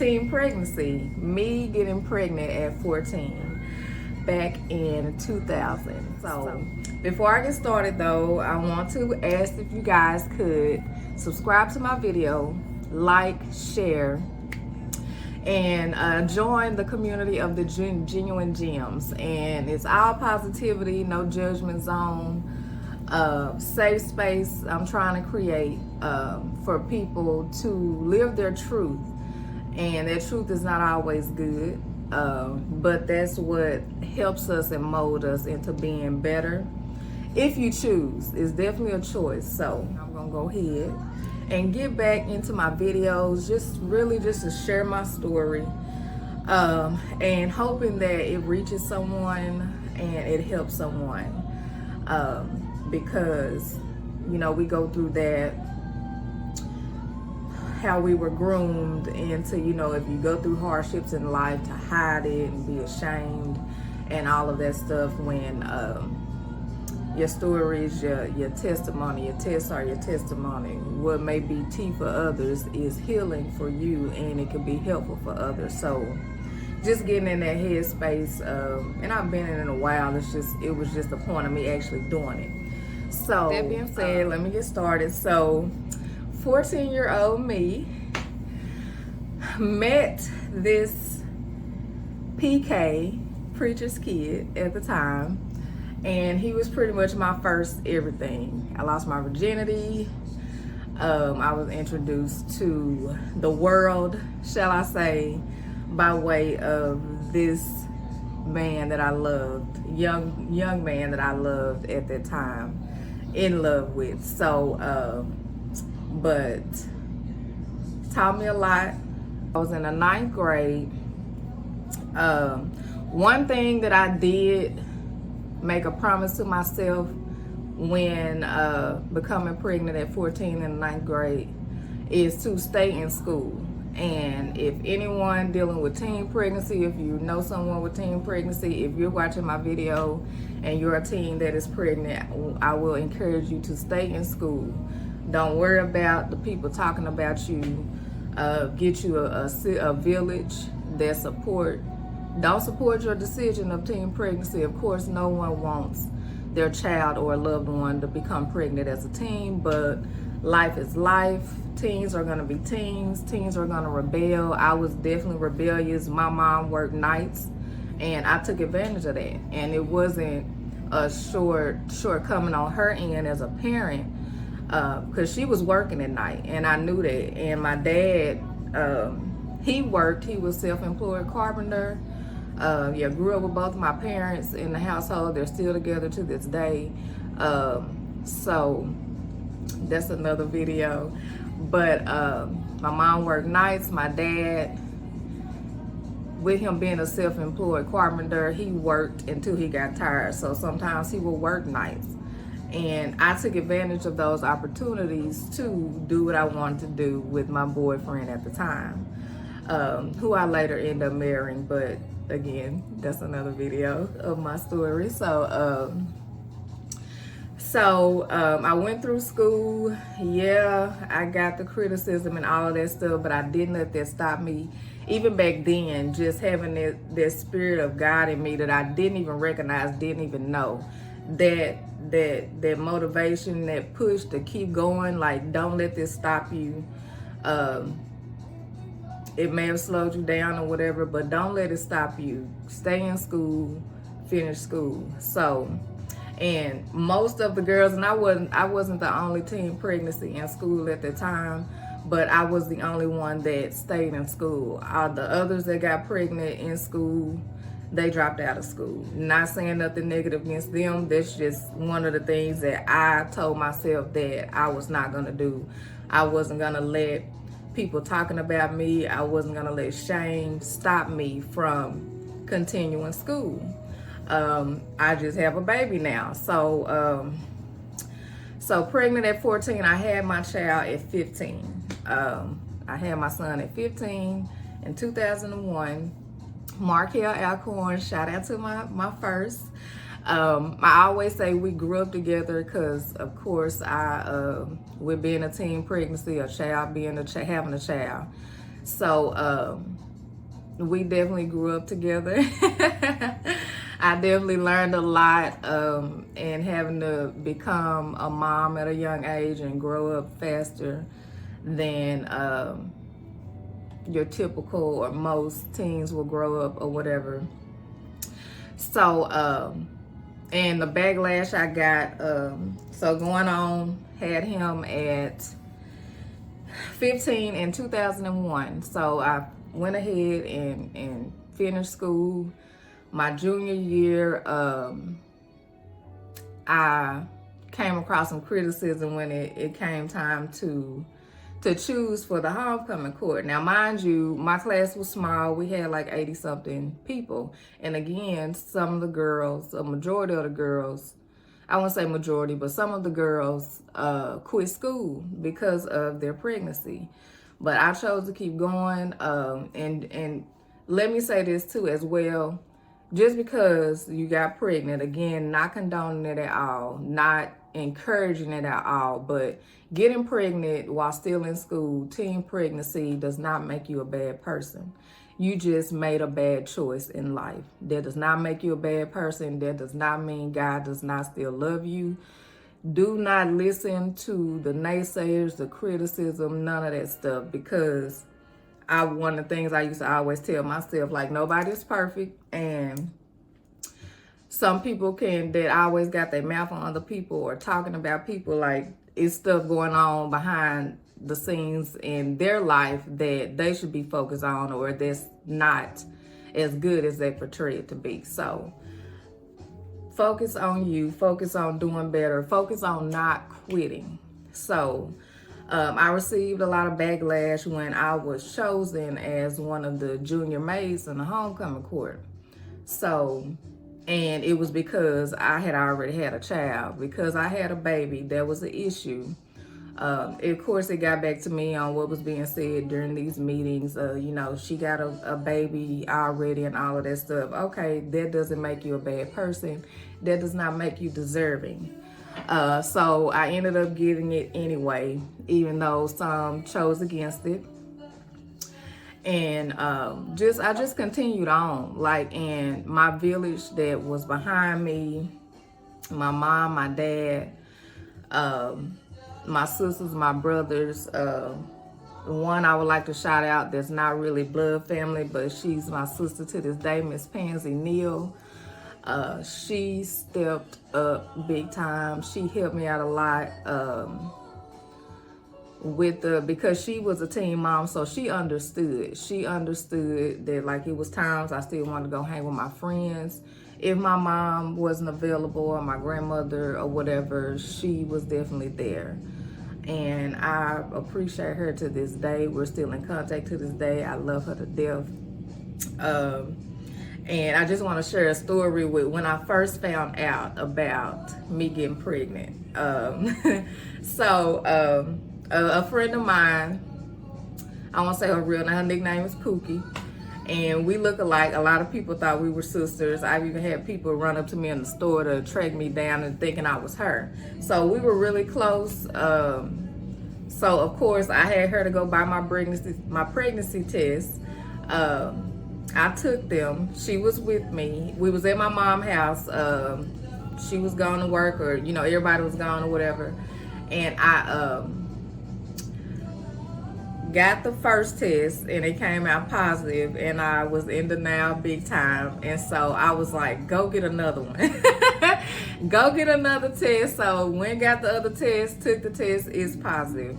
teen pregnancy, me getting pregnant at 14 back in 2000. So before I get started though, I want to ask if you guys could subscribe to my video, like, share, and join the community of the Genuine Gems. And it's all positivity, no judgment zone, safe space I'm trying to create for people to live their truth. And their truth is not always good, but that's what helps us and mold us into being better. If you choose, it's definitely a choice. So I'm gonna go ahead and get back into my videos, just to share my story, and hoping that it reaches someone and it helps someone, because you know, we go through that, how we were groomed into, you know, if you go through hardships in life, to hide it and be ashamed and all of that stuff, when your stories, your testimony, your tests are your testimony. What may be tea for others is healing for you, and it can be helpful for others. So just getting in that headspace, and I've been in it a while. It was just the point of me actually doing it. So that being said, let me get started. So 14-year-old me met this PK, preacher's kid at the time, and he was pretty much my first everything. I lost my virginity. I was introduced to the world, shall I say, by way of this man that I loved, young man that I loved at that time, in love with. So, but taught me a lot. I was in the 9th grade. One thing that I did make a promise to myself when becoming pregnant at 14 in the 9th grade is to stay in school. And if anyone dealing with teen pregnancy, if you know someone with teen pregnancy, if you're watching my video and you're a teen that is pregnant, I will encourage you to stay in school. Don't worry about the people talking about you. Get you a village that support. Don't support your decision of teen pregnancy. Of course, no one wants their child or a loved one to become pregnant as a teen, but life is life. Teens are gonna be teens. Teens are gonna rebel. I was definitely rebellious. My mom worked nights, and I took advantage of that. And it wasn't a shortcoming on her end as a parent, because she was working at night, and I knew that. And my dad, he worked. He was self-employed carpenter. Grew up with both of my parents in the household. They're still together to this day. So that's another video. But my mom worked nights. My dad, with him being a self-employed carpenter, he worked until he got tired. So sometimes he would work nights. And I took advantage of those opportunities to do what I wanted to do with my boyfriend at the time, who I later ended up marrying. But again, that's another video of my story. So I went through school. Yeah, I got the criticism and all of that stuff, but I didn't let that stop me. Even back then, just having that spirit of God in me that I didn't even recognize, didn't even know, that motivation, that push to keep going. Like, don't let this stop you. It may have slowed you down or whatever, but don't let it stop you. Stay in school, finish school. So, and most of the girls, and I wasn't the only teen pregnancy in school at the time, but I was the only one that stayed in school. All the others that got pregnant in school, they dropped out of school. Not saying nothing negative against them. That's just one of the things that I told myself that I was not gonna do. I wasn't gonna let people talking about me, I wasn't gonna let shame stop me from continuing school. I just have a baby now. So pregnant at 14, I had my child at 15. I had my son at 15 in 2001. Markel Alcorn, shout out to my first. I always say we grew up together because, of course, with being a teen pregnancy, a child having a child, So we definitely grew up together. I definitely learned a lot, and having to become a mom at a young age and grow up faster than your typical or most teens will grow up or whatever. So, and the backlash I got, so going on, had him at 15 in 2001. So I went ahead and finished school. My junior year, I came across some criticism when it came time to choose for the homecoming court. Now, mind you, my class was small. We had like 80 something people. And again, some of the girls, a majority of the girls, I won't say majority, but some of the girls quit school because of their pregnancy. But I chose to keep going. And let me say this too as well. Just because you got pregnant, again, not condoning it at all, not encouraging it at all, but getting pregnant while still in school, teen pregnancy, does not make you a bad person. You just made a bad choice in life. That does not make you a bad person. That does not mean God does not still love you. Do not listen to the naysayers, the criticism, none of that stuff, because one of the things I used to always tell myself, like, nobody's perfect, and some people that always got their mouth on other people or talking about people, like, it's stuff going on behind the scenes in their life that they should be focused on, or that's not as good as they portray it to be. So focus on you, focus on doing better, focus on not quitting. So I received a lot of backlash when I was chosen as one of the junior maids in the homecoming court. So, and it was because I had already had a child. Because I had a baby, that was the issue. Of course, it got back to me on what was being said during these meetings. You know, she got a baby already and all of that stuff. Okay, that doesn't make you a bad person. That does not make you deserving. So I ended up getting it anyway, even though some chose against it. And I just continued on, like, in my village that was behind me, my mom, my dad, my sisters, my brothers. One I would like to shout out that's not really blood family, but she's my sister to this day, Miss Pansy Neal. She stepped up big time. She helped me out a lot because she was a teen mom, so she understood. She understood that, like, it was times I still wanted to go hang with my friends. If my mom wasn't available, or my grandmother or whatever, she was definitely there. And I appreciate her to this day. We're still in contact to this day. I love her to death. And I just want to share a story with when I first found out about me getting pregnant. A friend of mine, I won't say her real name, her nickname is Pookie, and we look alike. A lot of people thought we were sisters. I've even had people run up to me in the store to track me down and thinking I was her. So we were really close. So of course I had her to go buy my pregnancy test. I took them. She was with me. We was at my mom's house. She was going to work, or, you know, everybody was gone or whatever. And I got the first test, and it came out positive, and I was in denial big time. And so I was like, go get another one. Go get another test. So when got the other test, took the test, it's positive.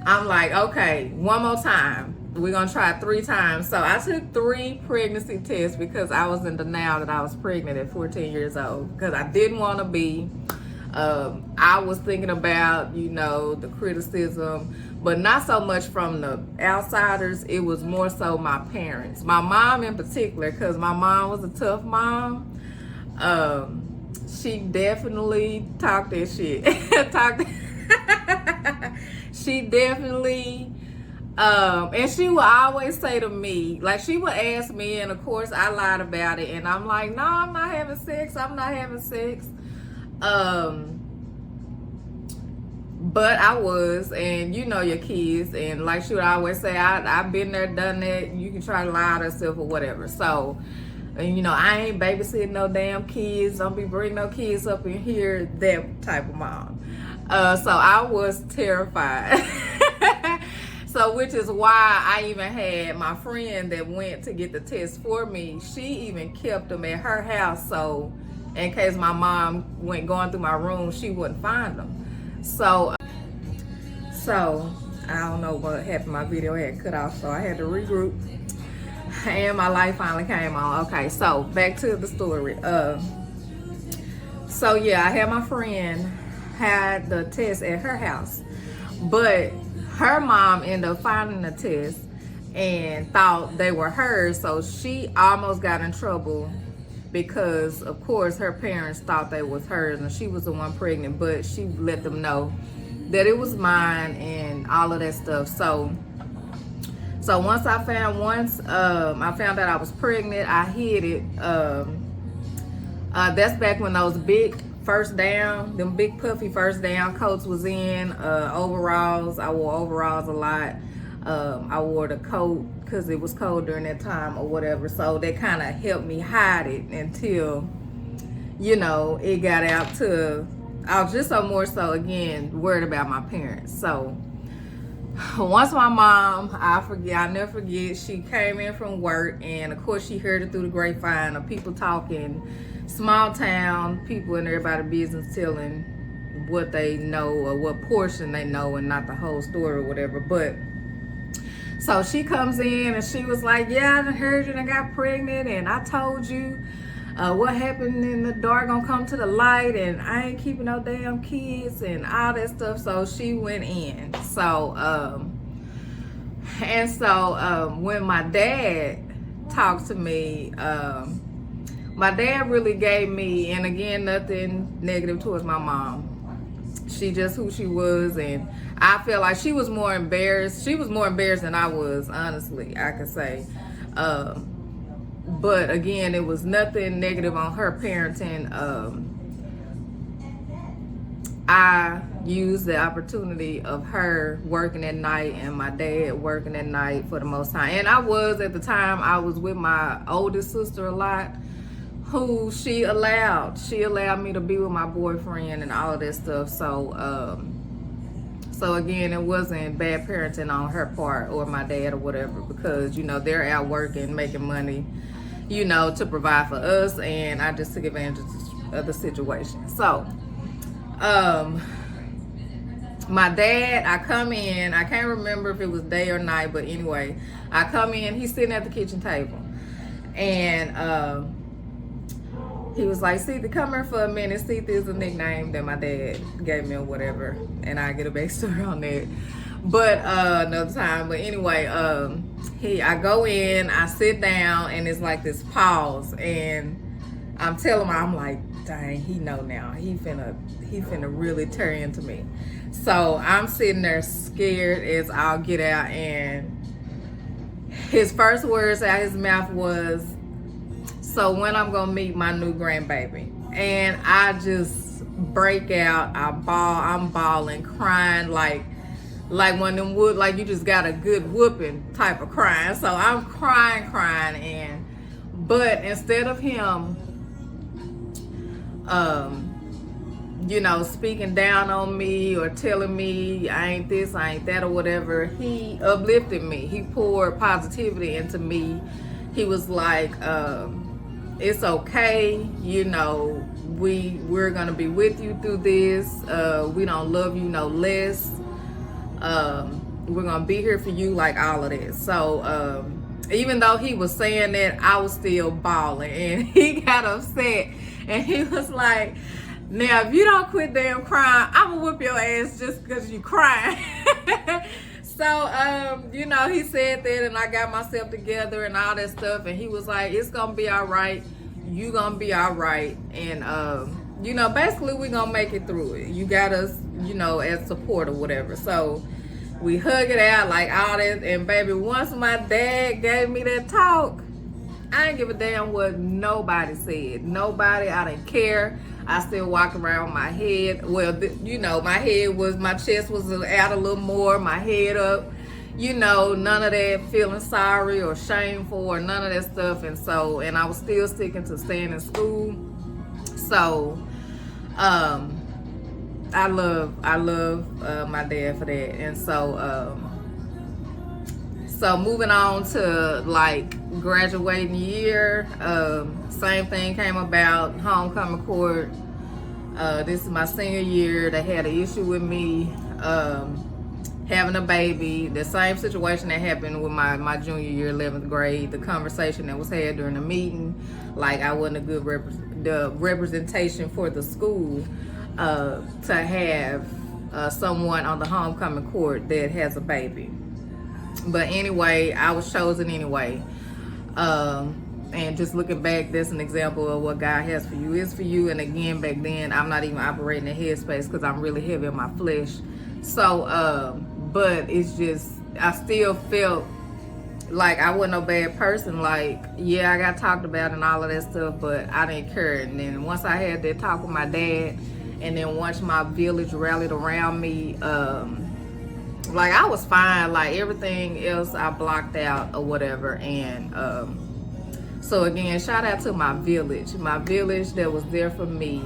I'm like, okay, one more time. We're going to try 3 times. So I took 3 pregnancy tests because I was in denial that I was pregnant at 14 years old, because I didn't want to be. I was thinking about, you know, the criticism, but not so much from the outsiders. It was more so my parents. My mom in particular, because my mom was a tough mom. She definitely talked that shit. She definitely... and she would always say to me, like, she would ask me, and of course I lied about it, and I'm like, no, I'm not having sex, I'm not having sex. But I was, and you know your kids, and like she would always say, I've been there, done that. You can try to lie to yourself or whatever. So, and you know, I ain't babysitting no damn kids. Don't be bringing no kids up in here. That type of mom. So I was terrified. So, which is why I even had my friend that went to get the test for me. She even kept them at her house, so in case my mom went going through my room, she wouldn't find them. So I don't know what happened. My video had cut off, so I had to regroup, and my light finally came on. Okay, so back to the story. So yeah, I had my friend had the test at her house, but her mom ended up finding the test and thought they were hers, so she almost got in trouble because of course her parents thought they was hers and she was the one pregnant, but she let them know that it was mine and all of that stuff. So once I found out I was pregnant, I hid it. That's back when those big first down, them big puffy first down coats was in, overalls. I wore overalls a lot. I wore the coat because it was cold during that time or whatever. So they kind of helped me hide it until, you know, it got out to, I was just so more so, again, worried about my parents. So once my mom, I'll never forget, she came in from work, and of course she heard it through the grapevine of people talking, small town, people in everybody's business telling what they know or what portion they know and not the whole story or whatever. But so she comes in and she was like, yeah, I heard you and I got pregnant, and I told you what happened in the dark gonna come to the light, and I ain't keeping no damn kids and all that stuff. So she went in. So when my dad talked to me, my dad really gave me, and again, nothing negative towards my mom. She just who she was, and I feel like she was more embarrassed. She was more embarrassed than I was, honestly, I could say. But again, it was nothing negative on her parenting. I used the opportunity of her working at night and my dad working at night for the most time. And I was, at the time, I was with my oldest sister a lot, who she allowed me to be with my boyfriend and all of that stuff. So again, it wasn't bad parenting on her part or my dad or whatever, because, you know, they're out working, making money, you know, to provide for us, and I just took advantage of the situation. So my dad, I come in, I can't remember if it was day or night, but anyway, I come in, he's sitting at the kitchen table, and he was like, Cynthia, come here for a minute. Cynthia is a nickname that my dad gave me or whatever, and I get a backstory on that, but another time. But anyway, I go in, I sit down, and it's like this pause, and I'm telling him, I'm like, dang, he know now. He finna really tear into me. So I'm sitting there scared as I'll get out, and his first words out his mouth was, so when I'm gonna meet my new grandbaby. And I just break out, I'm bawling, crying like one of them would, like you just got a good whooping type of crying. So I'm crying, but instead of him you know, speaking down on me or telling me I ain't this, I ain't that or whatever, he uplifted me. He poured positivity into me. He was like, it's okay, you know, we're gonna be with you through this. We don't love you no less. We're gonna be here for you, like all of this. So even though he was saying that, I was still bawling, and he got upset, and he was like, now if you don't quit damn crying, I'm gonna whoop your ass just because you crying. So, you know, he said that, and I got myself together and all that stuff, and he was like, it's gonna be all right, you gonna be all right, and you know, basically we gonna make it through it. You got us, you know, as support or whatever. So we hug it out like all that, and baby, once my dad gave me that talk, I didn't give a damn what nobody said. Nobody, I didn't care. I still walk around with my head. Well, you know, my chest was out a little more, my head up. You know, none of that feeling sorry or shameful or none of that stuff. And I was still sticking to staying in school. So, I love my dad for that. And so moving on to like graduating year, same thing came about, homecoming court. This is my senior year. They had an issue with me having a baby. The same situation that happened with my junior year, 11th grade. The conversation that was had during the meeting, like I wasn't a good representation for the school to have someone on the homecoming court that has a baby. But anyway, I was chosen anyway. And just looking back, that's an example of what God has for you is for you. And again, back then, I'm not even operating in headspace because I'm really heavy in my flesh. So, but it's just, I still felt like I wasn't no bad person. Like, yeah, I got talked about and all of that stuff, but I didn't care. And then once I had that talk with my dad, and then once my village rallied around me, like I was fine. Like everything else I blocked out or whatever. And so again, shout out to my village that was there for me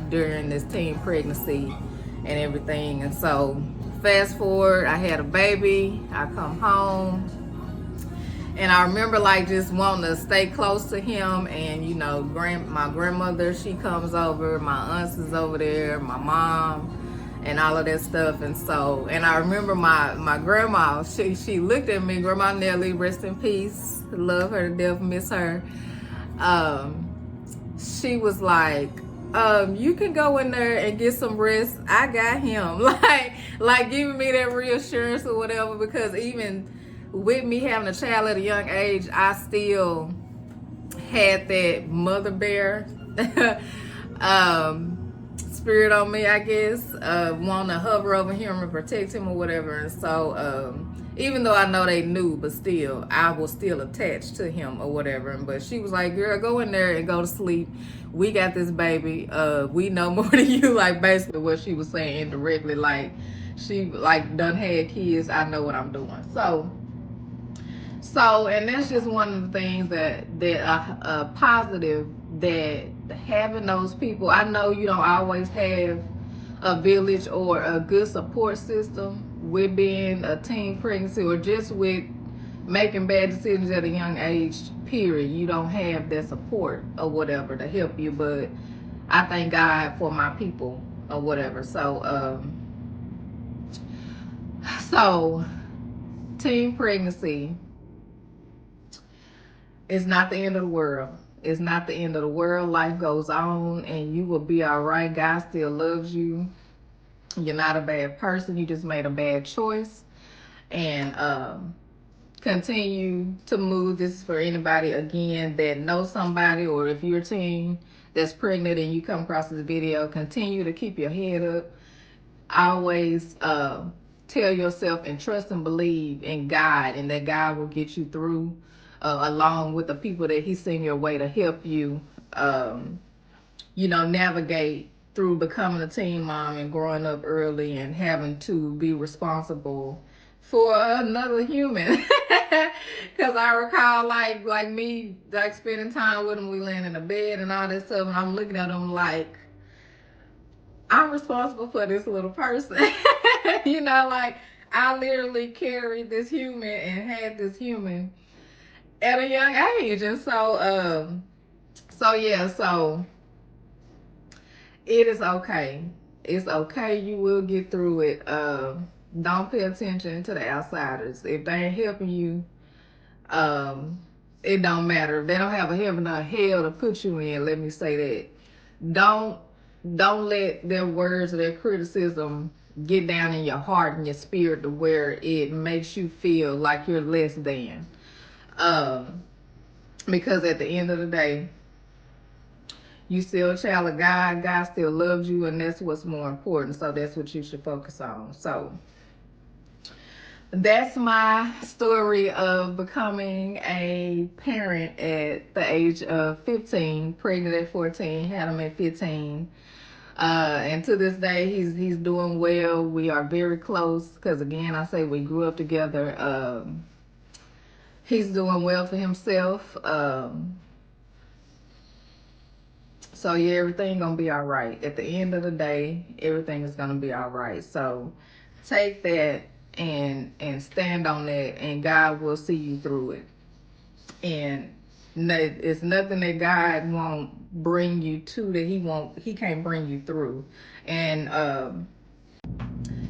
during this teen pregnancy and everything. And so fast forward, I had a baby, I come home, and I remember like just wanting to stay close to him. And you know, my grandmother, she comes over, my aunts is over there, my mom, and all of that stuff. And so, and I remember my grandma, she looked at me, Grandma Nellie, rest in peace, love her to death, miss her. She was like, you can go in there and get some rest. I got him. Like giving me that reassurance or whatever, because even with me having a child at a young age, I still had that mother bear spirit on me, I guess, wanting to hover over him and protect him or whatever. And so even though I know they knew, but still I was still attached to him or whatever. But she was like, girl, go in there and go to sleep, we got this baby, we know more than you. Like basically what she was saying indirectly, like she like done had kids, I know what I'm doing. So, and that's just one of the things that positive, that having those people. I know you don't always have a village or a good support system with being a teen pregnancy or just with making bad decisions at a young age, period. You don't have that support or whatever to help you, but I thank God for my people or whatever. So, teen pregnancy, it's not the end of the world. It's not the end of the world. Life goes on and you will be all right. God still loves you. You're not a bad person. You just made a bad choice. And continue to move. This is for anybody, again, that knows somebody, or if you're a teen that's pregnant and you come across this video, continue to keep your head up. Always tell yourself and trust and believe in God, and that God will get you through, along with the people that He's sent your way to help you, navigate through becoming a teen mom and growing up early and having to be responsible for another human. Because I recall like me, like spending time with him, we laying in the bed and all that stuff, and I'm looking at him like, I'm responsible for this little person. Like I literally carried this human and had this human at a young age. And so it is okay. It's okay. You will get through it. Don't pay attention to the outsiders. If they ain't helping you, it don't matter. If they don't have a heaven or hell to put you in, let me say that. Don't let their words or their criticism get down in your heart and your spirit to where it makes you feel like you're less than. Because at the end of the day, you still a child of God. God still loves you, and that's what's more important. So that's what you should focus on. So that's my story of becoming a parent at the age of 15, pregnant at 14, had him at 15. And to this day, he's doing well. We are very close because, again, I say we grew up together. He's doing well for himself. So yeah, everything gonna be all right. At the end of the day, everything is gonna be all right. So take that and stand on that, and God will see you through it. And it's nothing that God won't bring you to that he can't bring you through. And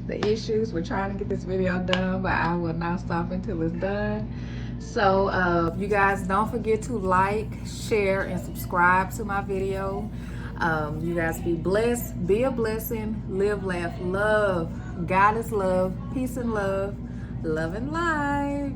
the issues, we're trying to get this video done, but I will not stop until it's done. So you guys don't forget to like, share, and subscribe to my video. You guys be blessed, be a blessing, live, laugh, love. God is love, peace and love and light.